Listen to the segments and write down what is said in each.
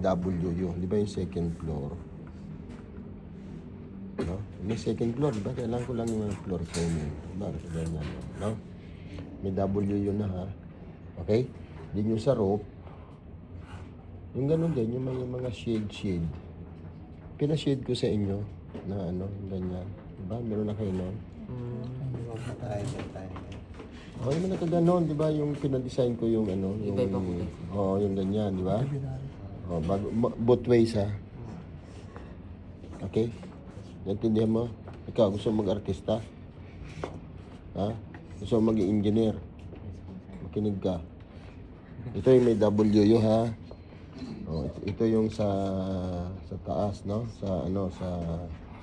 W, di ba yung second floor? No? May second floor, di ba? Kailangan ko lang yung floor framing. Bakit ganyan, no? May W yun na, ha? Okay? Din yung sa rope, yung ganun din, yung may mga shade. Pina-shade ko sa inyo na ano, ganyan. Diba? Meron na kayo nun. Okay naman na kaganon, di ba? Yung pinadesign ko yung ano, yung, yung ganyan, di ba? Both ways, ha? Okay? Naintindihan mo? Ikaw, gusto mo mag-artista? Ha? Gusto mo maging engineer? Makinig ka. Ito yung may W, ha? Ito yung sa taas, no? Sa ano, sa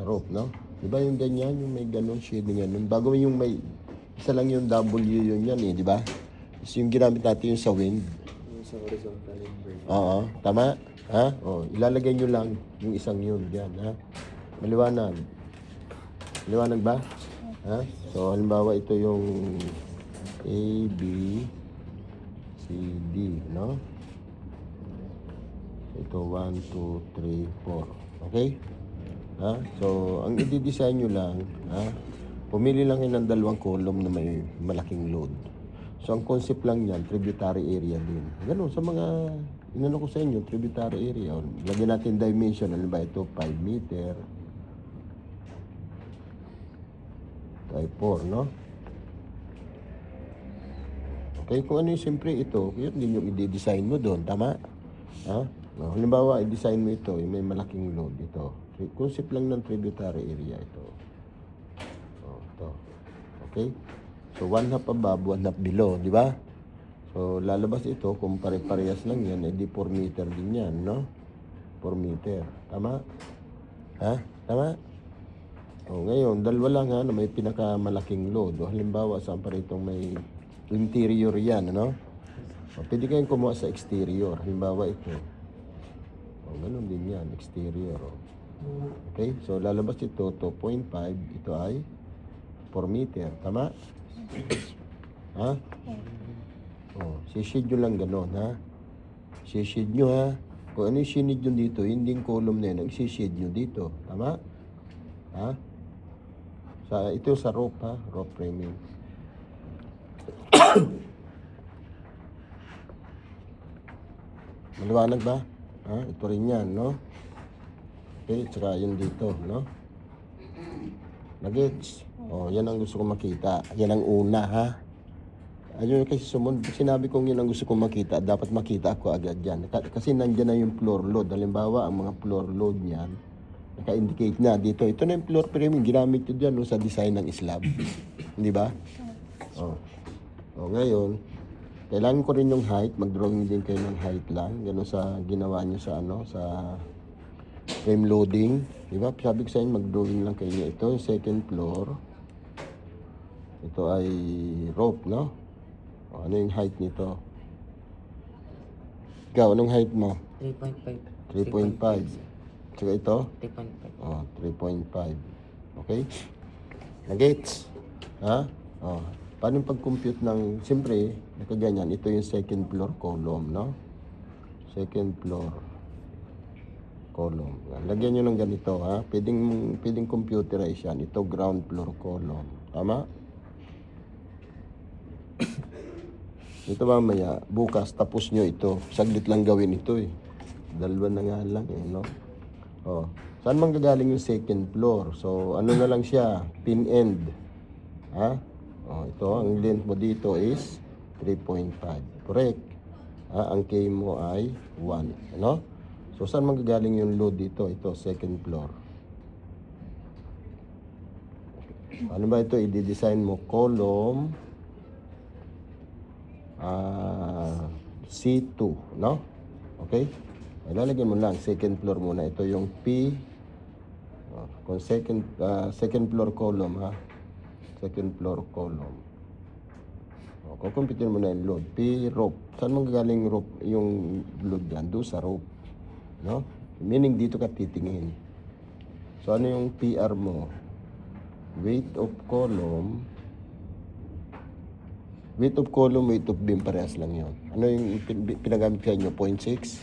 rope, no? Di ba yung ganyan, yung may ganun shading yan? Bago yung may isa lang yung W yun yan, di ba? Tapos yung ginamit natin yung sa wind. Yung sa horizontal invert. Oo, tama? Ha? Ilalagay nyo lang yung isang yun, yan, ha? Maliwanag. Maliwanag ba? Ha? So, halimbawa ito yung A, B, C, D, no? Ito, 1, 2, 3, 4. Okay? Ha? So, ang i-design nyo lang, ha? Pumili lang kayo ng dalawang column na may malaking load. So, ang concept lang yan, tributary area din. Ganun, sa mga, inano ko sa inyo, tributary area. Lagyan natin dimension, alam ba ito, 5 meter. Type 4, no? Okay, kung ano yung siyempre ito, yun din yung i-design mo doon, tama? Ha? Halimbawa, i-design mo ito, yung may malaking load, ito. Concept lang ng tributary area ito. Ito. Okay? So, 1 half above, 1 half below, di ba? So, lalabas ito, kung pare-parehas lang yan, edi 4 meter din yan, no? 4 meter. Tama? Ha? Tama? Ngayon, dalawa lang ha, na may pinakamalaking load. Halimbawa, saan pa rito may interior yan, ano? Pwede kayong kumuha sa exterior. Halimbawa, ito. Ganun din yan, exterior. Okay? So, lalabas ito, 2.5. Ito ay 4 meter. Tama? Ha? Sishade nyo lang ganun, ha? Sishade nyo, ha? Kung ano yung sinid nyo dito, hindi yung column na yun, ang sishade nyo dito. Tama? Ha? Ito sa rope, ha? Rope framing. Maliwanag ba? Ha? Ito rin yan, no? Okay, tsaka yun dito, no? Nagets? Yan ang gusto kong makita. Yan ang una, ha? Ayun kasi sinabi kong yun ang gusto kong makita. Dapat makita ako agad yan. Kasi nandyan na yung floor load. Halimbawa, ang mga floor load niyan, naka-indicate na dito. Ito na yung floor framing. Ginamit ko dyan no, sa design ng slab. Hindi ba? Ngayon, kailangan ko rin yung height. Mag-drawing din kayo ng height lang. Ganun sa ginawa nyo sa sa frame loading. Di ba? Sabi ko sa inyo, mag-drawing lang kayo. Ito yung second floor. Ito ay rope, no? Ano yung height nito? Ikaw, anong height mo? 3.5. 3.5. Tsaka ito? 3.5. 3.5. Okay? Nagets? Ha? Paano yung pag-compute ng, siyempre, nakaganyan, ito yung second floor column, no? Second floor column. Lagyan nyo ng ganito, ha? Pwedeng computerize yan. Ito ground floor column. Tama? Ito mamaya, bukas, tapos nyo ito. Saglit lang gawin ito eh. Dalawa na nga lang eh, no? Saan man gagaling yung second floor? So, ano na lang siya? Pin end. Ha? Ito, ang length mo dito is 3.5. Correct? Ang K mo ay 1. Ano? So, saan man gagaling yung load dito? Ito, second floor. Ano ba ito? I-design mo column C2, no? Okay? Ilalagay mo lang, second floor muna. Ito yung P, kung second floor column, ha? Second floor column. Kukumpitin mo na yung load. P, rope. Saan mong gagaling rope, yung load yan? Doon sa rope. No? Meaning dito ka titingin. So, ano yung PR mo? Weight of column. Weight of column, weight of beam, parehas lang yun. Ano yung pinagamit sa inyo? 0.6?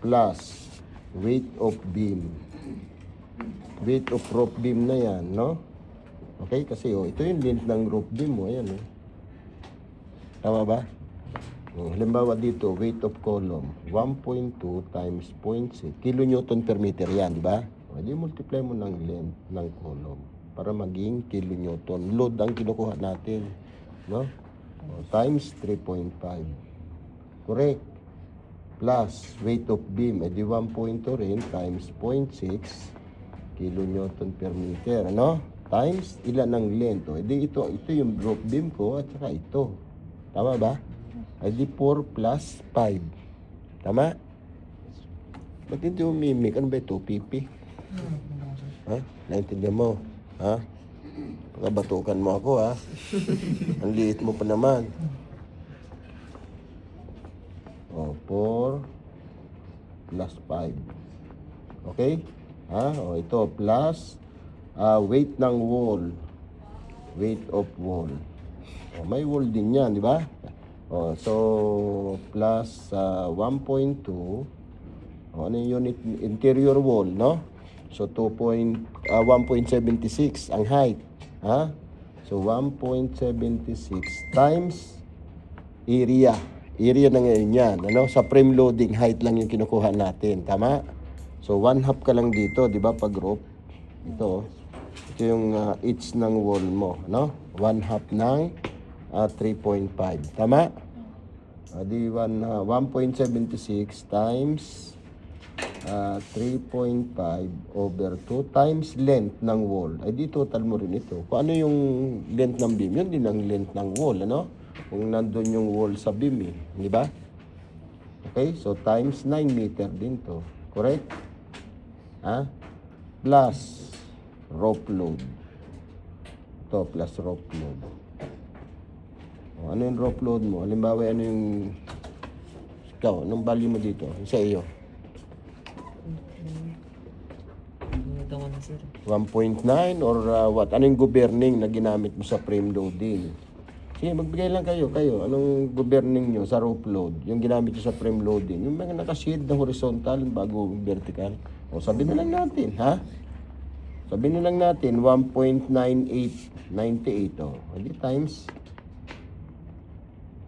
Plus weight of beam. Weight of roof beam na yan, no? Okay, kasi ito yung length ng roof beam mo, ayan. Tama ba? Halimbawa dito, weight of column, 1.2 times 0.6 kilonewton per meter yan, di ba? Di multiply mo ng length ng column para maging kilonewton. Load ang kinukuha natin, no? Times 3.5. Correct. Plus weight of beam, edi 1.2 rin times 0.6 kilonewton per meter, ano? Times ilan ng length? Edi ito yung roof beam ko at saka ito. Tama ba? Edi 4 plus 5. Tama? Ba't hindi umimik? Ano ba ito? Pipi? Ha? Naintindihan mo? Ha? Pagkabatukan mo ako, ha? Ang liit mo pa naman. 4 plus 5. Okay? Ha? Ito plus weight ng wall. Weight of wall. May wall din yan, di ba? So plus 1.2. Ano yung unit? Interior wall, no? So 1.76 ang height. Ha? So 1.76 times area. Area na ngayon yan. Ano? Sa frame loading height lang yung kinukuha natin. Tama? So 1/2 ka lang dito, di ba? Pag roof. Ito yung each ng wall mo. No? 1/2 ng 3.5. Tama? Di 1.76 times 3.5 over 2 times length ng wall. Ay di total mo rin ito. Kung ano yung length ng beam, yun din ang length ng wall, ano? Kung nandun yung wall sa beam, di ba? Okay, so times 9 meter din to. Correct? Ha? Plus rope load. Ito, plus rope load. Ano yung rope load mo? Halimbawa, ano yung ikaw, anong value mo dito? Sa iyo? Ito ko na, sir. 1.9 or what? Ano yung governing na ginamit mo sa frame loading? Sige, magbigay lang kayo. Anong governing nyo sa rope load? Yung ginamit nyo sa frame loading. Yung mga nakashield na horizontal bago vertical. O sabi na lang natin, ha? Sabi na lang natin, 1.9898. O, hindi times.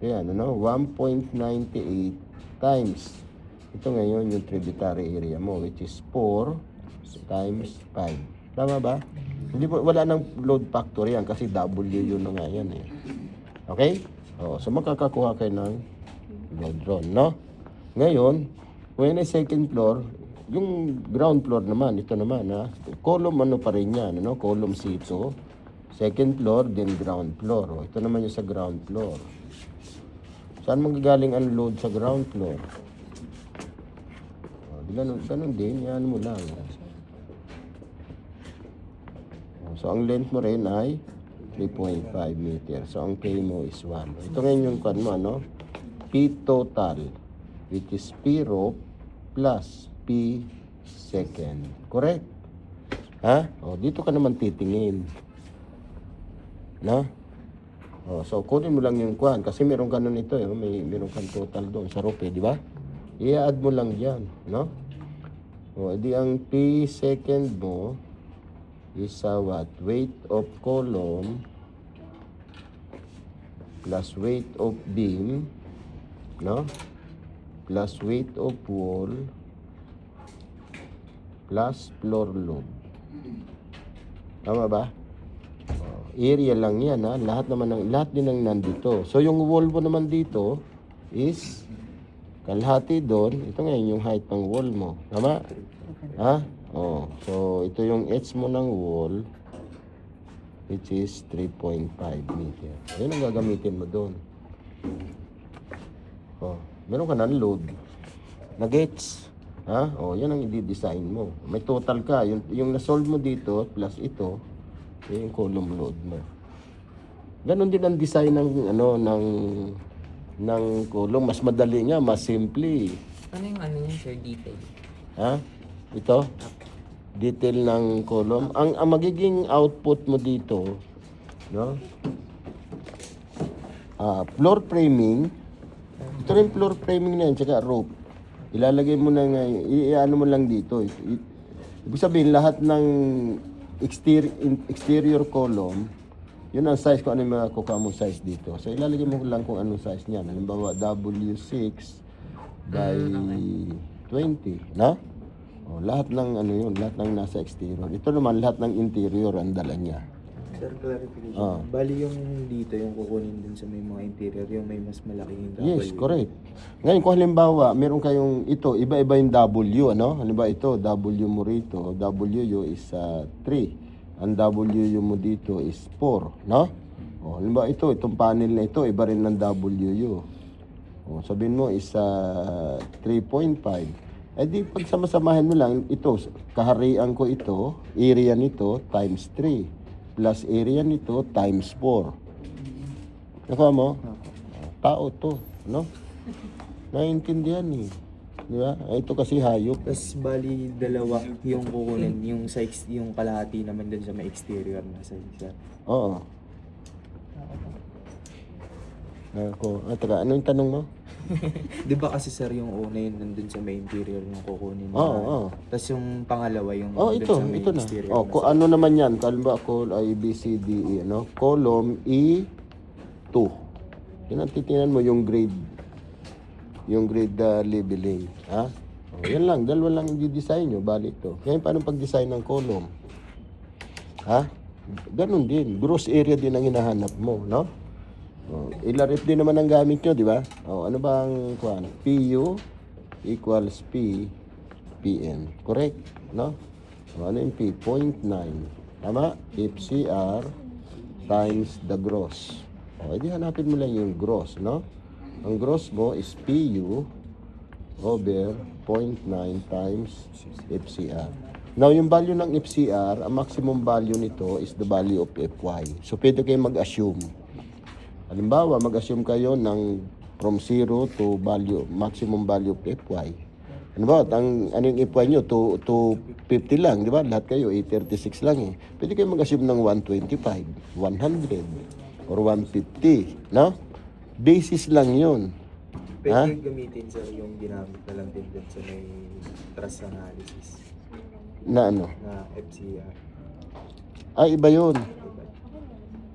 Kaya, 1.98 times. Ito ngayon yung tributary area mo, which is 4 times 5. Tama ba? Hindi po, wala nang load factor yan kasi W yun na nga yan eh. Okay? So makakakuha kayo ng load ron, no? Ngayon, when a second floor, yung ground floor naman, ito naman, ha? Column ano pa rin yan, ano? Column C2. Second floor, then ground floor. Ito naman yung sa ground floor. Saan manggagaling ang load sa ground floor? Ganun din, yan mo lang. So, ang length mo rin ay 3.5 meter. So, ang K mo is 1. Ito ngayon yung kan mo, ano? P total, which is P rope plus P second. Correct? Ha? Dito ka naman titingin. No? So, kunin mo lang yung kwan. Kasi meron ka nun ito, meron kang total doon sa rope, di ba? I-add mo lang dyan, no? Di ang P second mo is what? Weight of column plus weight of beam, no? Plus weight of wall plus floor load. Tama ba? Area lang yan, ha? Lahat din ng nandito. So, yung wall mo naman dito is kalahati doon. Ito ngayon yung height ng wall mo. Tama? Ha? So, ito yung edge mo ng wall, which is 3.5 meter. Ayun ang gagamitin mo doon. Meron ka ng load. Na-gets? Ha? Yan ang i-design mo. May total ka. Yung na-solve mo dito, plus ito, yung column load mo. Ganon din ang design ng ng column. Mas madali nga, mas simple. Ano yung niya, sir, detail? Ha? Ito? Detail ng column. Ang magiging output mo dito, no? Floor framing. Ito rin floor framing na yan, tsaka rope. Ilalagay mo na nga, i-ano mo lang dito. Ibig sabihin, lahat ng exterior column, yun ang size, kung ano yung makukuha mong size dito. So, ilalagay mo lang kung anong size niyan. Halimbawa, W6 by 20, no? O, lahat ng ano yun, lahat ng nasa exterior. Ito naman, lahat ng interior ang dala niya. Sir, clarification. Ah. Bali yung dito, yung kukunin din sa may mga interior, yung may mas malaking W. Yes, correct. Ngayon, kung halimbawa, meron kayong ito, iba-iba yung W, ano? Halimbawa ito, W mo rito, W is 3. Ang W mo dito is 4, no? O, halimbawa ito, itong panel na ito, iba rin ng W. O, sabihin mo is 3.5. Eh di, pag samasamahin mo lang, ito, kaharian ko ito, area nito, times 3. Plus area nito, times 4. Nakuha mo? Tao to, no? Naiintindihan eh. Di ba? Ito kasi hayop. Tapos bali dalawa yung kukunin, yung sa yung kalahati naman dun sa may exterior na sa isa. Oo. Teka, ano yung tanong mo? Di ba kasi sir yung una yun nandun sa may interior yung kukunin na. Oo. Tapos yung pangalawa yung Oh, dun ito, sa may ito na. exterior Oh, na. ano naman yan? Kalma ko, A, B, C, D, E, ano? Column E2. Yan ang titingnan mo yung grade. Yung grade labeling. Ha? Oh, yan lang. Dalawa lang yung design nyo. Bali ito. Ngayon, paano pag-design ng column? Ha? Ganun din. Gross area din ang hinahanap mo, no? Oh, ilarit din naman ang gamit nyo, di ba? Oh, ano ba ang kuan? PU equals P PN. Correct, no? Oh, ano yung P? 0.9. Tama? FCR times the gross. Oh, edi hanapin mo lang yung gross, no? Ang gross mo is PU over 0.9 times FCR. Now, yung value ng FCR, ang maximum value nito is the value of FY. So, pwede kayo mag-assume. Halimbawa, mag-assume kayo ng from 0 to value, maximum value of FY. Halimbawa, ano yung FY nyo? 250 lang, di ba? Lahat kayo, 836 lang eh. Pwede kayo mag-assume ng 125, 100, or 150, no? Basis lang yun. Ha? Pwede gamitin sir yung ginamit na lang din dun sa may trust analysis Na ano? na FCR. Ay, iba yun.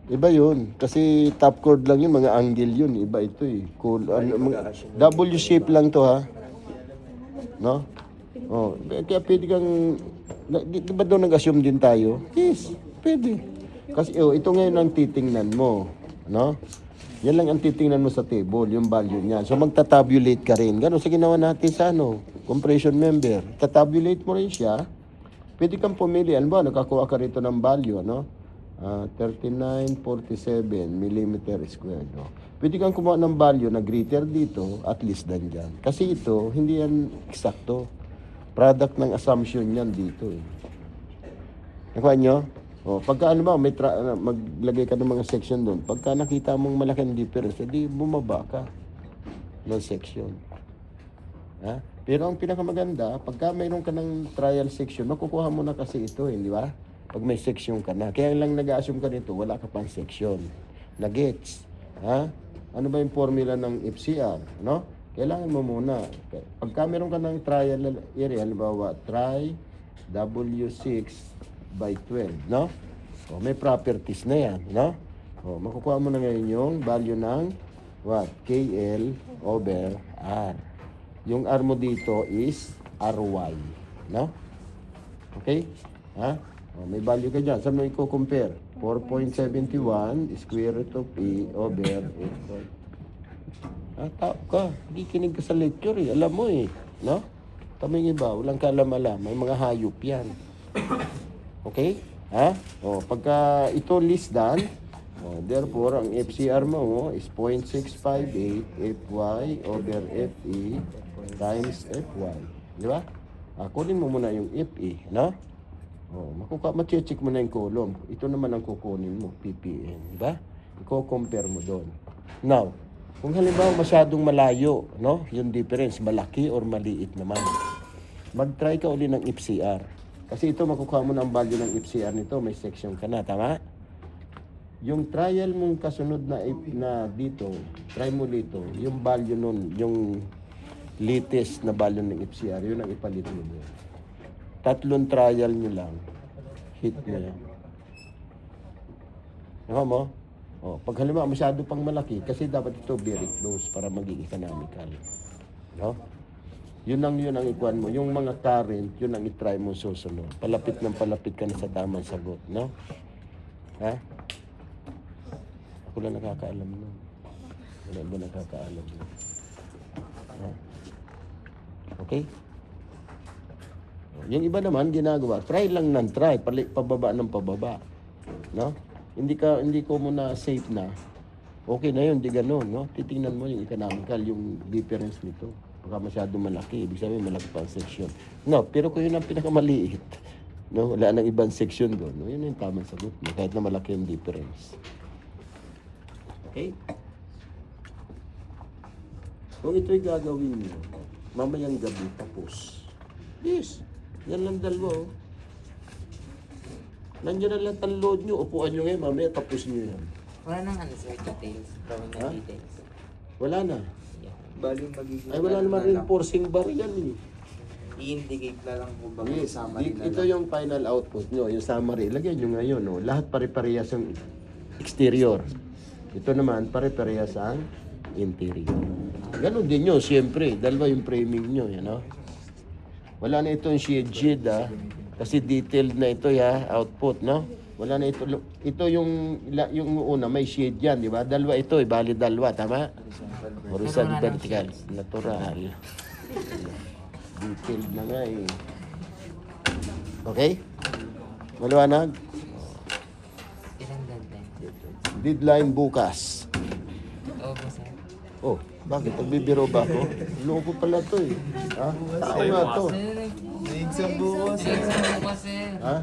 Iba yun. Kasi top chord lang yun, mga angle yun. Iba ito eh. Cool. W shape lang to ha. No? Oh, kaya pwede kang... Di ba doon nag-assume din tayo? Yes, pwede. Kasi ito ngayon ang titingnan mo. No? Yan lang ang titingnan mo sa table, yung value niya. So magta-tabulate ka rin. Ganun sa ginawa natin sa compression member. Tatabulate mo rin siya. Pwede kang pumili. Ano ba? Nakakuha ka rito ng value, no? 3947 millimeter squared. No? Pwede kang kumuha ng value na greater dito at less than dyan. Kasi ito, hindi yan eksakto. Product ng assumption yan dito. Eh. Nakuha nyo? O, pagka ano ba, maglagay ka ng mga section doon. Pagka nakita mong malaking difference, edi bumaba ka ng section. Ha? Pero ang pinakamaganda, pagka mayroon ka ng trial section, makukuha mo na kasi ito, di ba? Pag may section ka na. Kaya lang nag-assume ka nito, wala ka pang section. Na-gets. Ha? Ano ba yung formula ng FCR? No? Kailangan mo muna. Pagka meron ka ng trial area, halimbawa, try W6 by 12. No? O, may properties na yan. No? O, makukuha mo na ngayon yung value ng what? KL over R. Yung R mo dito is RY. No? Okay? Ha? Oh, may value ka dyan. Saan mo i-compare? 4.71 square root of E over 8. Tao ka. Hindi kinig ka sa lecture eh. Alam mo eh. No? Kaming iba, walang kaalam-alam. May mga hayop yan. Okay? Ha? O, pagka ito less than, therefore, ang FCR mo is 0.658 FY over FE times FY. Di ba? Kunin mo muna yung FE. No? Mache-check mo na yung column. Ito naman ang kukunin mo, PPN, di ba? I-compare mo doon. Now, kung halimbawa masyadong malayo, no? Yung difference, malaki or maliit naman. Mag-try ka uli ng FCR. Kasi ito, makukuha mo ng value ng FCR nito, may section ka na, tama? Yung trial mong kasunod na dito, try mo dito, yung value nun, yung latest na balon ng FCR, yun ang ipalit niyo. 3 trial nyo lang, hit nyo yan. Naka mo? O, pag halimbawa masyado pang malaki, kasi dapat ito very close para maging economical. No? Yun ang ikuan mo. Yung mga current, yun ang itry mo susunod. Palapit ng palapit ka na sa tamang sagot. No? Ha? Ako lang nakakaalam nun. Wala ba nakakaalam nun? Ha? Okay? Yung iba naman ginagawa, try lang ng try, pababa ng pababa. No? Hindi ko muna safe na. Okay na yun, di gano'n, no? Titingnan mo yung economical, yung difference nito. Baka masyado malaki, ibig sabihin malaki pa ang section. No, pero kung yun ang pinakamaliit, no, wala nang ibang section doon, no, yun yung tamang sagot mo, kahit na malaki yung difference. Okay? Kung ito'y gagawin nyo, mamayang gabi tapos. Yes, yan lang dalawa, oh. Nandiyan na lahat ang load nyo, upuan nyo ngayon, mamaya tapos nyo yan. Wala nang ano sir, details. Drawing Ha? na details. Wala na. Yeah. Bali magiging... Ay, wala naman reinforcing bar yan eh. I-indicate na lang po ba Yes, kasama nila ito yung final output nyo, yung summary. Lagyan nyo ngayon, no? Lahat pare-parehas yung exterior. Ito naman, pare-parehas ang interior. Ganon din yun, siyempre. Dalawa yung framing nyo, yan, no? Wala na itong shade, kasi detailed na ito, output, no? Wala na ito. Ito yung una, may shade yan, di ba? Dalawa ito, bali dalawa, tama? Horizontal, vertical, natural. Detailed na nga eh. Okay? Maliwanag? Ilang deadline? Deadline bukas. Oo po sir. Oh, bakit? Nagbibiro ba ako? Loko pala to eh. Ha? Tao nga to. Sir, May exam bukas. exam po sir. Ha?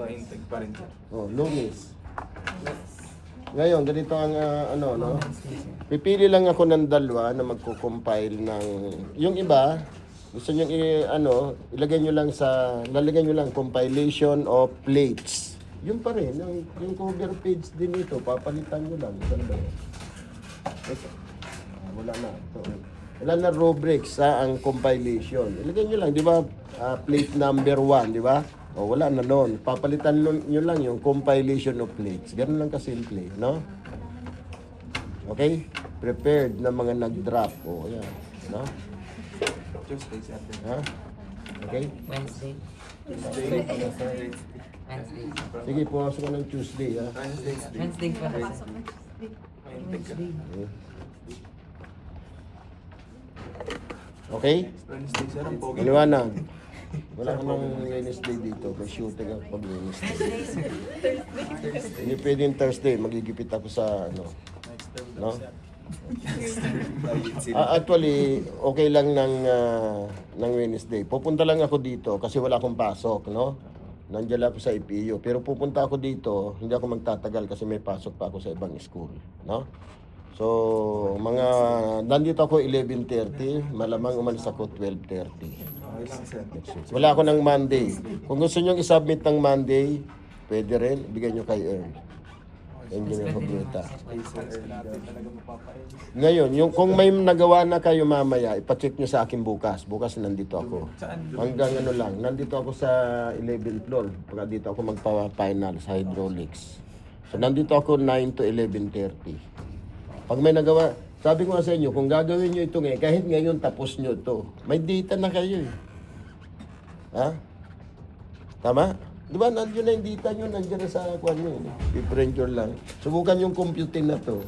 Integ pa rin siya. Oh, Lunes. Ngayon, ganito ang no? Pipili lang ako ng dalawa na magko-compile ng... Yung iba, gusto nyo ilagay nyo lang lalagay nyo lang compilation of plates. Yun pa rin, yung cover page din ito, papalitan nyo lang. Saan ba yun? Ito. Wala na. Ito. Wala na rubrics ang compilation. Ilagay nyo lang, di ba? Plate number 1, di ba? O wala na noon. Papalitan nyo lang yung compilation of plates. Ganun lang kasimple, no? Okay? Prepared na mga nag-drop. O, yan. No? Tuesday, Saturday. Ha? Okay? Wednesday. Wednesday. Wednesday. Sige, pumasok ko ng Tuesday, ha? Wednesday po sir. Okay? Wednesday, sir. Ang pogi. Maliwanag. Wala ka ng Wednesday dito. May shooting ako pag Wednesday. Hindi pwedeng Thursday. Magigipit ako sa no? Actually, okay lang ng Wednesday. Pupunta lang ako dito kasi wala akong pasok, no? Nandiyan lang ako sa IPU. Pero pupunta ako dito, hindi ako magtatagal kasi may pasok pa ako sa ibang school, no? So, nandito ako 11:30, malamang umalis ako 12:30. Okay lang, sir. Wala ako ng Monday. Kung gusto nyo i-submit ng Monday, pwede rin, bigyan nyo kay Earl. Engineer Hobieta. Ngayon, kung may nagawa na kayo mamaya, ipacheck nyo sa akin bukas. Bukas nandito ako. Hanggang nandito ako sa 11th floor. Pagka dito ako magpa-final sa hydraulics. So nandito ako 9 to 11:30. Pag may nagawa, sabi ko nga sa inyo, kung gagawin nyo ito ngayon, kahit ngayon tapos nyo ito, may data na kayo eh. Ha? Tama? Di ba, nandiyo na yung data nyo, nandiyo na sa kwan nyo. I-print yun lang. Subukan yung computing na to.